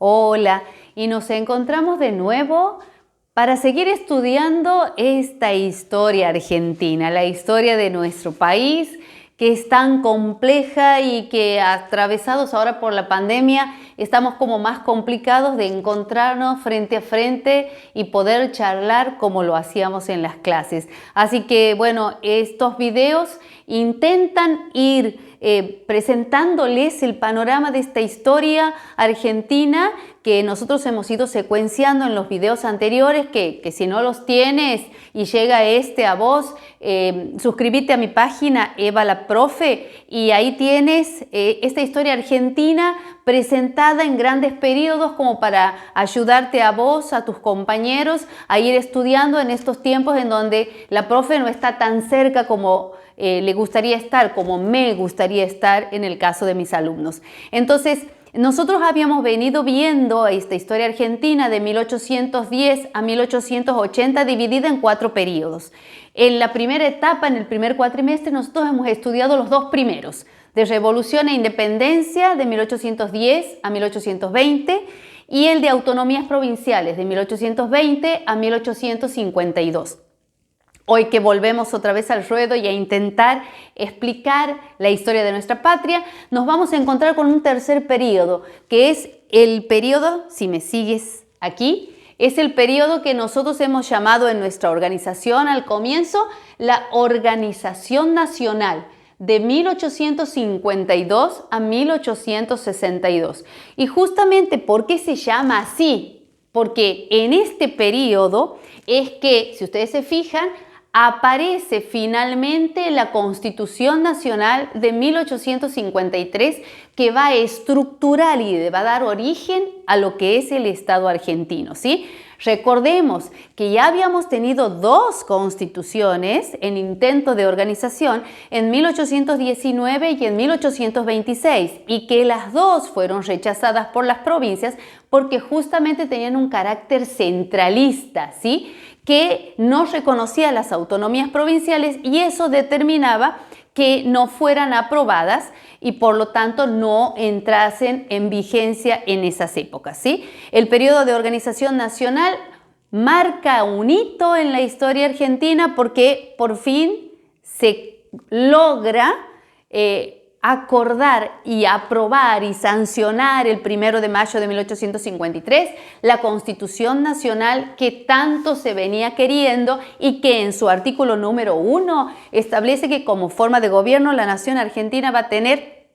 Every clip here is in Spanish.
Hola, y nos encontramos de nuevo para seguir estudiando esta historia argentina, la historia de nuestro país, que es tan compleja y que atravesados ahora por la pandemia estamos como más complicados de encontrarnos frente a frente y poder charlar como lo hacíamos en las clases. Así que bueno, estos videos intentan ir presentándoles el panorama de esta historia argentina que nosotros hemos ido secuenciando en los videos anteriores, que si no los tienes y llega a vos, suscríbete a mi página Eva la Profe y ahí tienes esta historia argentina presentada en grandes periodos como para ayudarte a vos, a tus compañeros a ir estudiando en estos tiempos en donde la profe no está tan cerca como le gustaría estar, como me gustaría estar en el caso de mis alumnos. Entonces, nosotros habíamos venido viendo esta historia argentina de 1810 a 1880 dividida en 4 periodos. En la primera etapa, en el primer cuatrimestre, nosotros hemos estudiado los 2 primeros, de Revolución e Independencia de 1810 a 1820 y el de Autonomías Provinciales de 1820 a 1852. Hoy que volvemos otra vez al ruedo y a intentar explicar la historia de nuestra patria, nos vamos a encontrar con un tercer periodo, que es el periodo, si me sigues aquí, es el periodo que nosotros hemos llamado en nuestra organización al comienzo la Organización Nacional, de 1852 a 1862. Y justamente, ¿por qué se llama así? Porque en este periodo es que, si ustedes se fijan, aparece finalmente la Constitución Nacional de 1853 que va a estructurar y va a dar origen a lo que es el Estado argentino, ¿sí? Recordemos que ya habíamos tenido 2 constituciones en intento de organización en 1819 y en 1826 y que las 2 fueron rechazadas por las provincias porque justamente tenían un carácter centralista, ¿sí? Que no reconocía las autonomías provinciales y eso determinaba que no fueran aprobadas y por lo tanto no entrasen en vigencia en esas épocas, ¿sí? El periodo de organización nacional marca un hito en la historia argentina porque por fin se logra acordar y aprobar y sancionar el 1 de mayo de 1853 la Constitución Nacional que tanto se venía queriendo y que en su artículo número 1 establece que como forma de gobierno la nación argentina va a tener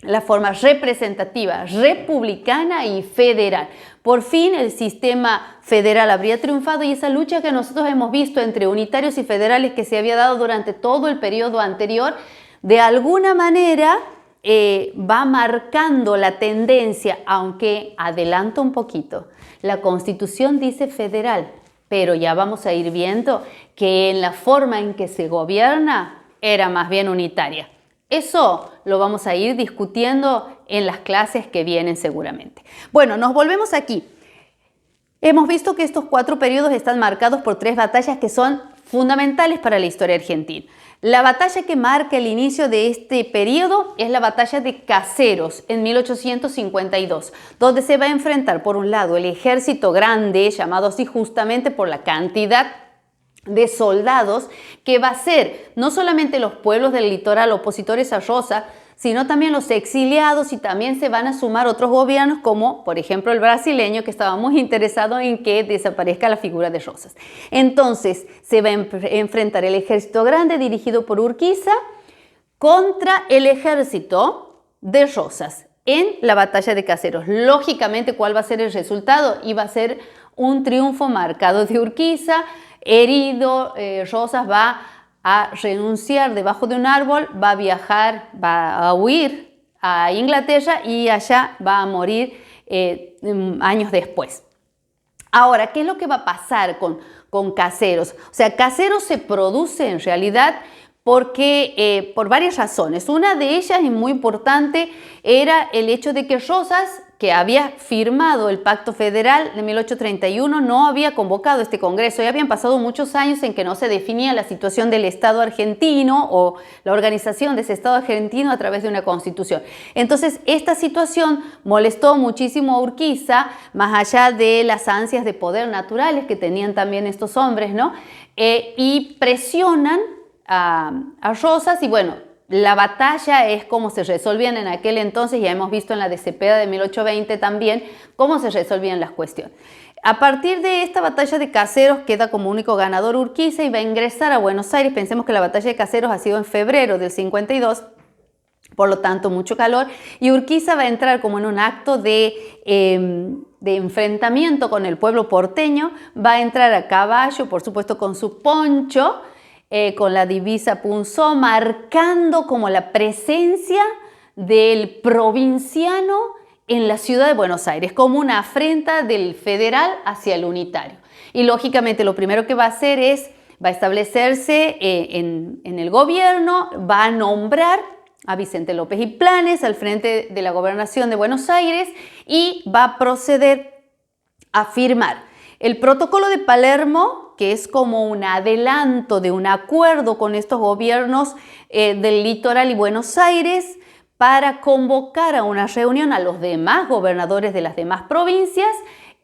la forma representativa, republicana y federal. Por fin el sistema federal habría triunfado y esa lucha que nosotros hemos visto entre unitarios y federales que se había dado durante todo el periodo anterior de alguna manera va marcando la tendencia, aunque adelanto un poquito. La Constitución dice federal, pero ya vamos a ir viendo que en la forma en que se gobierna era más bien unitaria. Eso lo vamos a ir discutiendo en las clases que vienen seguramente. Bueno, nos volvemos aquí. Hemos visto que estos 4 periodos están marcados por 3 batallas que son fundamentales para la historia argentina. La batalla que marca el inicio de este periodo es la batalla de Caseros en 1852, donde se va a enfrentar por un lado el ejército grande, llamado así justamente por la cantidad de soldados, que va a ser no solamente los pueblos del litoral opositores a Rosas, sino también los exiliados y también se van a sumar otros gobiernos como por ejemplo el brasileño que estaba muy interesado en que desaparezca la figura de Rosas. Entonces se va a enfrentar el ejército grande dirigido por Urquiza contra el ejército de Rosas en la batalla de Caseros. Lógicamente, ¿cuál va a ser el resultado? Iba a ser un triunfo marcado de Urquiza, herido, Rosas va a renunciar debajo de un árbol, va a viajar, va a huir a Inglaterra y allá va a morir años después. Ahora, ¿qué es lo que va a pasar con Caseros? O sea, Caseros se produce en realidad porque, por varias razones. Una de ellas, y muy importante, era el hecho de que Rosas que había firmado el Pacto Federal de 1831, no había convocado este Congreso. Ya habían pasado muchos años en que no se definía la situación del Estado argentino o la organización de ese Estado argentino a través de una constitución. Entonces, esta situación molestó muchísimo a Urquiza, más allá de las ansias de poder naturales que tenían también estos hombres, ¿no? Y presionan a Rosas y bueno, la batalla es cómo se resolvían en aquel entonces, ya hemos visto en la de Cepeda de 1820 también, cómo se resolvían las cuestiones. A partir de esta batalla de Caseros queda como único ganador Urquiza y va a ingresar a Buenos Aires. Pensemos que la batalla de Caseros ha sido en febrero del 52, por lo tanto mucho calor, y Urquiza va a entrar como en un acto de enfrentamiento con el pueblo porteño, va a entrar a caballo, por supuesto con su poncho, con la divisa punzó, marcando como la presencia del provinciano en la ciudad de Buenos Aires, como una afrenta del federal hacia el unitario. Y lógicamente lo primero que va a hacer va a establecerse en el gobierno, va a nombrar a Vicente López y Planes al frente de la gobernación de Buenos Aires y va a proceder a firmar el protocolo de Palermo, que es como un adelanto de un acuerdo con estos gobiernos del litoral y Buenos Aires para convocar a una reunión a los demás gobernadores de las demás provincias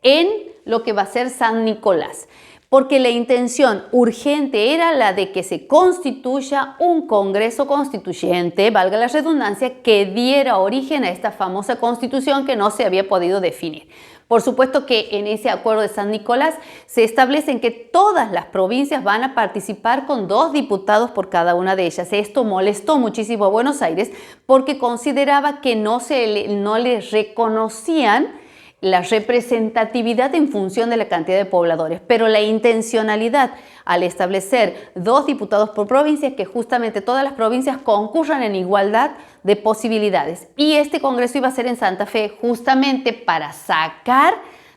en lo que va a ser San Nicolás. Porque la intención urgente era la de que se constituya un Congreso Constituyente, valga la redundancia, que diera origen a esta famosa Constitución que no se había podido definir. Por supuesto que en ese acuerdo de San Nicolás se establecen que todas las provincias van a participar con 2 diputados por cada una de ellas. Esto molestó muchísimo a Buenos Aires porque consideraba que no les reconocían la representatividad en función de la cantidad de pobladores, pero la intencionalidad al establecer 2 diputados por provincia es que justamente todas las provincias concurran en igualdad de posibilidades. Y este congreso iba a ser en Santa Fe justamente para sacar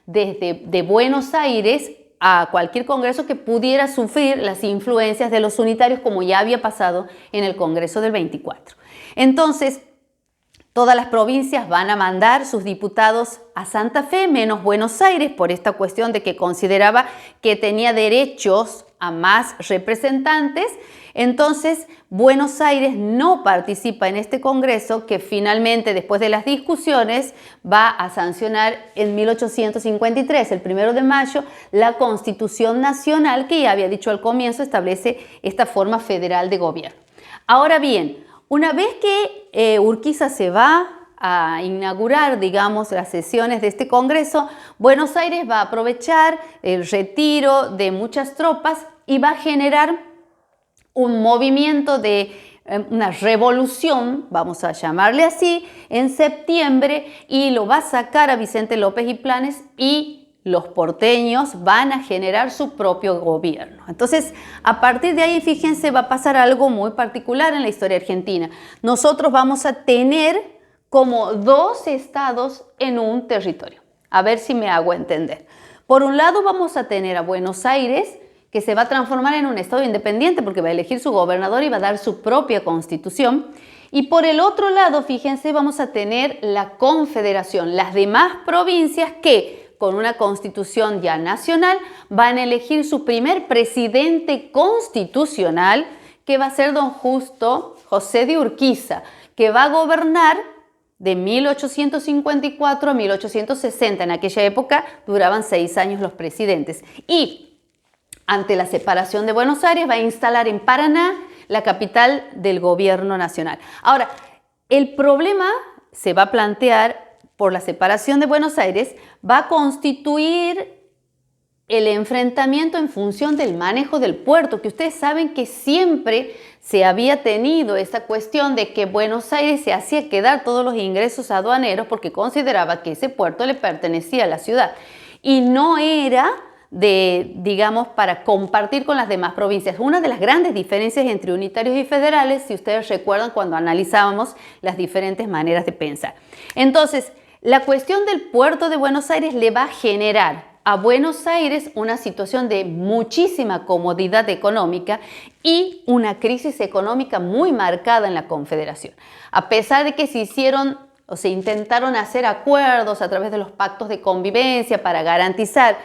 de Buenos Aires a cualquier congreso que pudiera sufrir las influencias de los unitarios como ya había pasado en el congreso del 24. Entonces, todas las provincias van a mandar sus diputados a Santa Fe, menos Buenos Aires, por esta cuestión de que consideraba que tenía derechos a más representantes. Entonces, Buenos Aires no participa en este congreso que finalmente, después de las discusiones, va a sancionar en 1853, el 1 de mayo, la Constitución Nacional que ya había dicho al comienzo establece esta forma federal de gobierno. Ahora bien, una vez que Urquiza se va a inaugurar, digamos, las sesiones de este Congreso, Buenos Aires va a aprovechar el retiro de muchas tropas y va a generar un movimiento de una revolución, vamos a llamarle así, en septiembre y lo va a sacar a Vicente López y Planes y los porteños van a generar su propio gobierno. Entonces, a partir de ahí, fíjense, va a pasar algo muy particular en la historia argentina. Nosotros vamos a tener como 2 estados en un territorio. A ver si me hago entender. Por un lado, vamos a tener a Buenos Aires, que se va a transformar en un estado independiente porque va a elegir su gobernador y va a dar su propia constitución. Y por el otro lado, fíjense, vamos a tener la Confederación, las demás provincias que con una constitución ya nacional, van a elegir su primer presidente constitucional, que va a ser don Justo José de Urquiza, que va a gobernar de 1854 a 1860. En aquella época duraban 6 años los presidentes. Y ante la separación de Buenos Aires, va a instalar en Paraná la capital del gobierno nacional. Ahora, el problema se va a plantear por la separación de Buenos Aires, va a constituir el enfrentamiento en función del manejo del puerto, que ustedes saben que siempre se había tenido esta cuestión de que Buenos Aires se hacía quedar todos los ingresos aduaneros porque consideraba que ese puerto le pertenecía a la ciudad y no era digamos, para compartir con las demás provincias. Una de las grandes diferencias entre unitarios y federales, si ustedes recuerdan cuando analizábamos las diferentes maneras de pensar. Entonces, la cuestión del puerto de Buenos Aires le va a generar a Buenos Aires una situación de muchísima comodidad económica y una crisis económica muy marcada en la Confederación. A pesar de que se hicieron o se intentaron hacer acuerdos a través de los pactos de convivencia para garantizar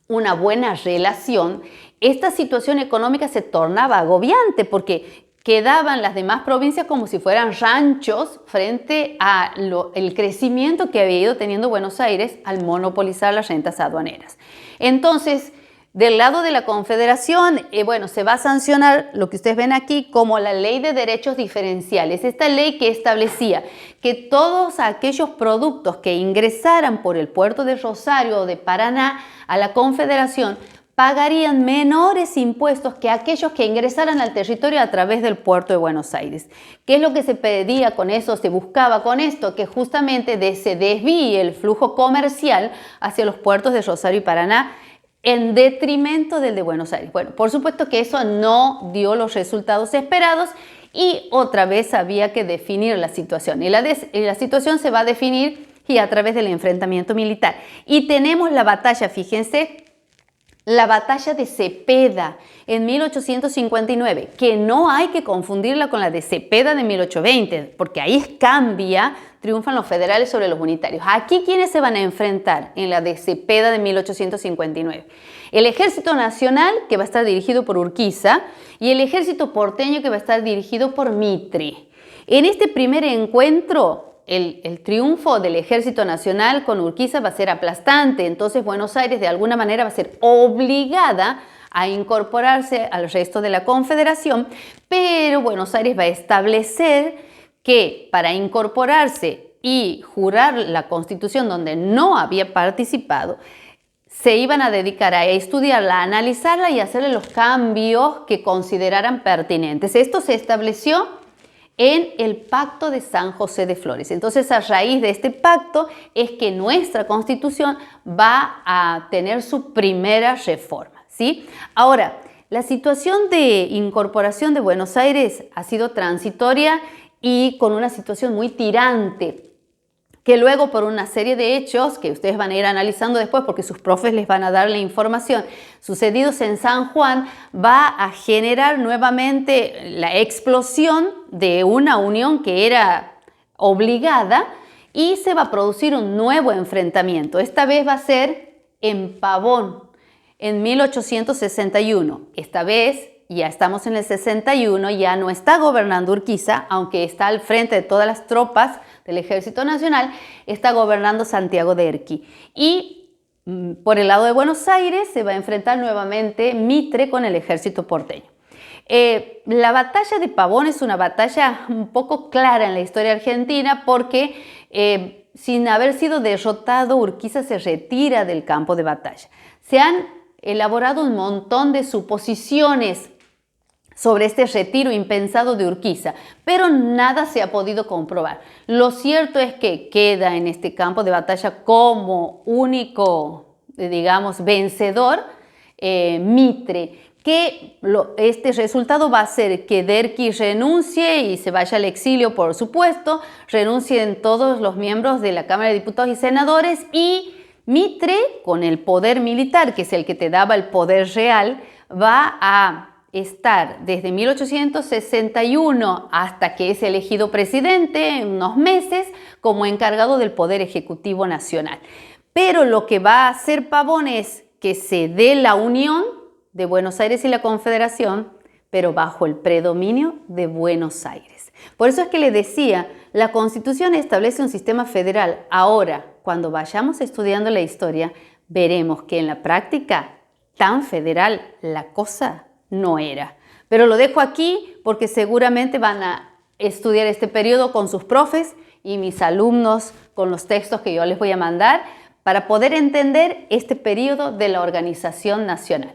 una buena relación, esta situación económica se tornaba agobiante porque quedaban las demás provincias como si fueran ranchos frente al crecimiento que había ido teniendo Buenos Aires al monopolizar las rentas aduaneras. Entonces, del lado de la Confederación, bueno, se va a sancionar lo que ustedes ven aquí como la Ley de Derechos Diferenciales. Esta ley que establecía que todos aquellos productos que ingresaran por el puerto de Rosario o de Paraná a la Confederación pagarían menores impuestos que aquellos que ingresaran al territorio a través del puerto de Buenos Aires. ¿Qué es lo que se pedía con eso? Se buscaba con esto que justamente se desvíe el flujo comercial hacia los puertos de Rosario y Paraná en detrimento del de Buenos Aires. Bueno, por supuesto que eso no dio los resultados esperados y otra vez había que definir la situación. Y la situación se va a definir y a través del enfrentamiento militar. Y tenemos la batalla, fíjense, la batalla de Cepeda en 1859, que no hay que confundirla con la de Cepeda de 1820, porque ahí cambia, triunfan los federales sobre los unitarios. Aquí, ¿quiénes se van a enfrentar en la de Cepeda de 1859? El Ejército Nacional, que va a estar dirigido por Urquiza, y el Ejército Porteño, que va a estar dirigido por Mitre. En este primer encuentro, el triunfo del Ejército Nacional con Urquiza va a ser aplastante, entonces Buenos Aires de alguna manera va a ser obligada a incorporarse al resto de la Confederación, pero Buenos Aires va a establecer que para incorporarse y jurar la Constitución donde no había participado, se iban a dedicar a estudiarla, a analizarla y a hacerle los cambios que consideraran pertinentes. Esto se estableció en el Pacto de San José de Flores. Entonces, a raíz de este pacto es que nuestra Constitución va a tener su primera reforma, ¿sí? Ahora, la situación de incorporación de Buenos Aires ha sido transitoria y con una situación muy tirante, que luego por una serie de hechos que ustedes van a ir analizando después porque sus profes les van a dar la información sucedidos en San Juan, va a generar nuevamente la explosión de una unión que era obligada y se va a producir un nuevo enfrentamiento. Esta vez va a ser en Pavón, en 1861. Esta vez ya estamos en el 61, ya no está gobernando Urquiza, aunque está al frente de todas las tropas del Ejército Nacional, está gobernando Santiago de Erqui. Y por el lado de Buenos Aires se va a enfrentar nuevamente Mitre con el Ejército Porteño. La batalla de Pavón es una batalla un poco clara en la historia argentina porque sin haber sido derrotado, Urquiza se retira del campo de batalla. Se han elaborado un montón de suposiciones sobre este retiro impensado de Urquiza, pero nada se ha podido comprobar. Lo cierto es que queda en este campo de batalla como único, digamos, vencedor Mitre, que este resultado va a hacer que Derqui renuncie y se vaya al exilio, por supuesto, renuncien todos los miembros de la Cámara de Diputados y Senadores y Mitre, con el poder militar, que es el que te daba el poder real, va a estar desde 1861 hasta que es elegido presidente, en unos meses, como encargado del Poder Ejecutivo Nacional. Pero lo que va a hacer Pavón es que se dé la unión de Buenos Aires y la Confederación, pero bajo el predominio de Buenos Aires. Por eso es que le decía, la Constitución establece un sistema federal. Ahora, cuando vayamos estudiando la historia, veremos que en la práctica tan federal la cosa no era. Pero lo dejo aquí porque seguramente van a estudiar este periodo con sus profes y mis alumnos con los textos que yo les voy a mandar para poder entender este periodo de la organización nacional.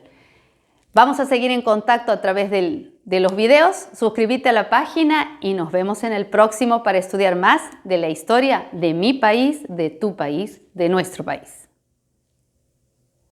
Vamos a seguir en contacto a través de los videos. Suscríbete a la página y nos vemos en el próximo para estudiar más de la historia de mi país, de tu país, de nuestro país.